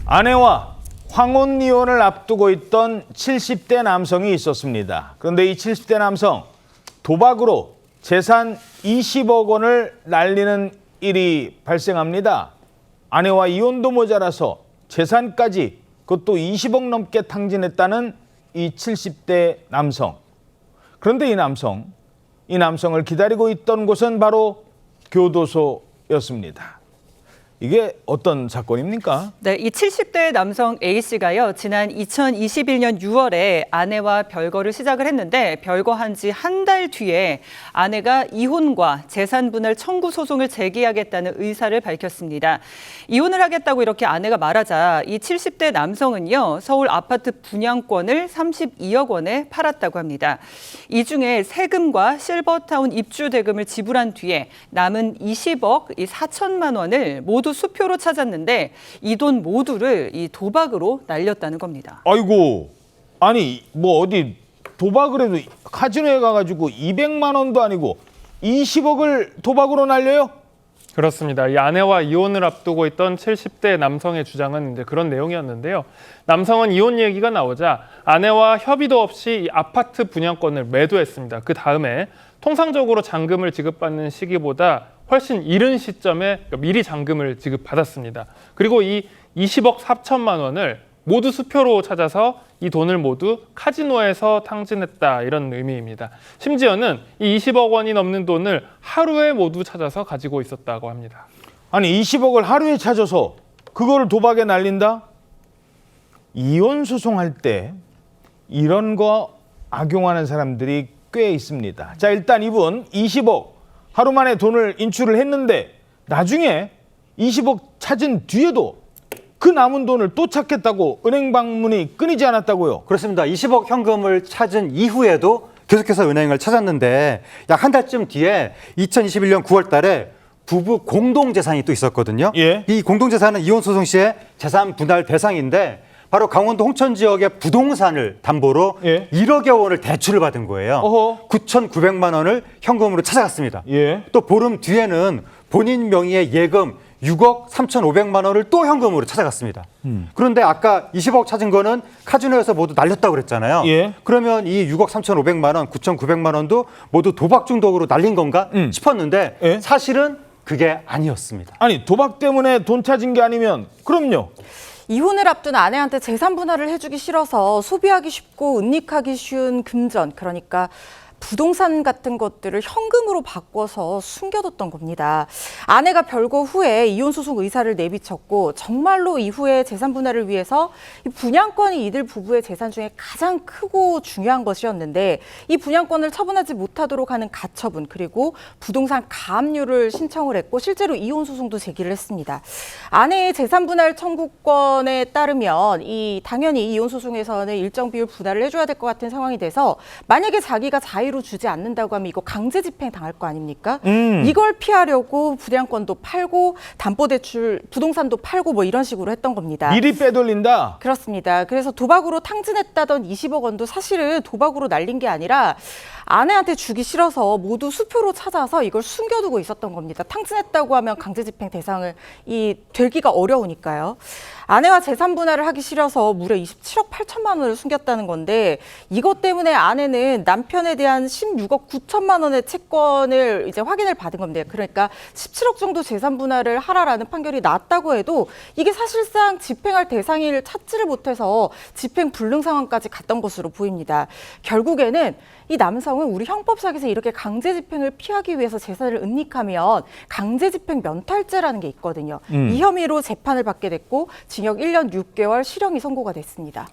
아내와 황혼 이혼을 앞두고 있던 70대 남성이 있었습니다. 그런데 이 70대 남성 도박으로 재산 20억 원을 날리는 일이 발생합니다. 아내와 이혼도 모자라서 재산까지 그것도 20억 넘게 탕진했다는 이 70대 남성. 그런데 이 남성을 기다리고 있던 곳은 바로 교도소였습니다. 이게 어떤 사건입니까? 네, 이 70대 남성 A씨가요, 지난 2021년 6월에 아내와 별거를 시작을 했는데 별거한 지 한 달 뒤에 아내가 이혼과 재산분할 청구 소송을 제기하겠다는 의사를 밝혔습니다. 이혼을 하겠다고 이렇게 아내가 말하자 이 70대 남성은요, 서울 아파트 분양권을 32억 원에 팔았다고 합니다. 이 중에 세금과 실버타운 입주 대금을 지불한 뒤에 남은 20억 4천만 원을 모두 수표로 찾았는데 이 돈 모두를 이 도박으로 날렸다는 겁니다. 아이고, 아니 뭐 어디 도박을 해도 카지노에 가가지고 200만 원도 아니고 20억을 도박으로 날려요? 그렇습니다. 이 아내와 이혼을 앞두고 있던 70대 남성의 주장은 이제 그런 내용이었는데요. 남성은 이혼 얘기가 나오자 아내와 협의도 없이 이 아파트 분양권을 매도했습니다. 그 다음에 통상적으로 잔금을 지급받는 시기보다 훨씬 이른 시점에 미리 잔금을 지급받았습니다. 그리고 이 20억 4천만 원을 모두 수표로 찾아서 이 돈을 모두 카지노에서 탕진했다, 이런 의미입니다. 심지어는 이 20억 원이 넘는 돈을 하루에 모두 찾아서 가지고 있었다고 합니다. 아니 20억을 하루에 찾아서 그거를 도박에 날린다? 이혼 소송할 때 이런 거 악용하는 사람들이 꽤 있습니다. 자, 일단 이분 20억 하루 만에 돈을 인출을 했는데 나중에 20억 찾은 뒤에도 그 남은 돈을 또 찾겠다고 은행 방문이 끊이지 않았다고요? 그렇습니다. 20억 현금을 찾은 이후에도 계속해서 은행을 찾았는데 약 한 달쯤 뒤에 2021년 9월 달에 부부 공동재산이 또 있었거든요. 예. 이 공동재산은 이혼 소송 시에 재산 분할 대상인데 바로 강원도 홍천 지역의 부동산을 담보로 예. 1억여 원을 대출을 받은 거예요. 어허. 9,900만 원을 현금으로 찾아갔습니다. 예. 또 보름 뒤에는 본인 명의의 예금 6억 3,500만 원을 또 현금으로 찾아갔습니다. 그런데 아까 20억 찾은 거는 카지노에서 모두 날렸다고 그랬잖아요. 예. 그러면 이 6억 3,500만 원, 9,900만 원도 모두 도박 중독으로 날린 건가 싶었는데 예. 사실은 그게 아니었습니다. 아니 도박 때문에 돈 찾은 게 아니면 그럼요. 이혼을 앞둔 아내한테 재산 분할을 해주기 싫어서 소비하기 쉽고 은닉하기 쉬운 금전, 그러니까 부동산 같은 것들을 현금으로 바꿔서 숨겨뒀던 겁니다. 아내가 별거 후에 이혼 소송 의사를 내비쳤고 정말로 이후에 재산 분할을 위해서 이 분양권이 이들 부부의 재산 중에 가장 크고 중요한 것이었는데 이 분양권을 처분하지 못하도록 하는 가처분 그리고 부동산 가압류를 신청을 했고 실제로 이혼 소송도 제기를 했습니다. 아내의 재산 분할 청구권에 따르면 당연히 이혼 소송에서는 일정 비율 분할을 해줘야 될 것 같은 상황이 돼서 만약에 자기가 자의로 주지 않는다고 하면 이거 강제 집행 당할 거 아닙니까? 이걸 피하려고 분양권도 팔고 담보대출 부동산도 팔고 뭐 이런 식으로 했던 겁니다. 미리 빼돌린다. 그렇습니다. 그래서 도박으로 탕진했다던 20억 원도 사실은 도박으로 날린 게 아니라 아내한테 주기 싫어서 모두 수표로 찾아서 이걸 숨겨두고 있었던 겁니다. 탕진했다고 하면 강제집행 대상을 되기가 어려우니까요. 아내와 재산 분할을 하기 싫어서 무려 27억 8천만 원을 숨겼다는 건데 이것 때문에 아내는 남편에 대한 16억 9천만 원의 채권을 이제 확인을 받은 겁니다. 그러니까 17억 정도 재산 분할을 하라라는 판결이 났다고 해도 이게 사실상 집행할 대상을 찾지를 못해서 집행 불능 상황까지 갔던 것으로 보입니다. 결국에는 이 남성은 우리 형법상에서 이렇게 강제 집행을 피하기 위해서 재산을 은닉하면 강제 집행 면탈죄라는 게 있거든요. 이 혐의로 재판을 받게 됐고 징역 1년 6개월 실형이 선고가 됐습니다.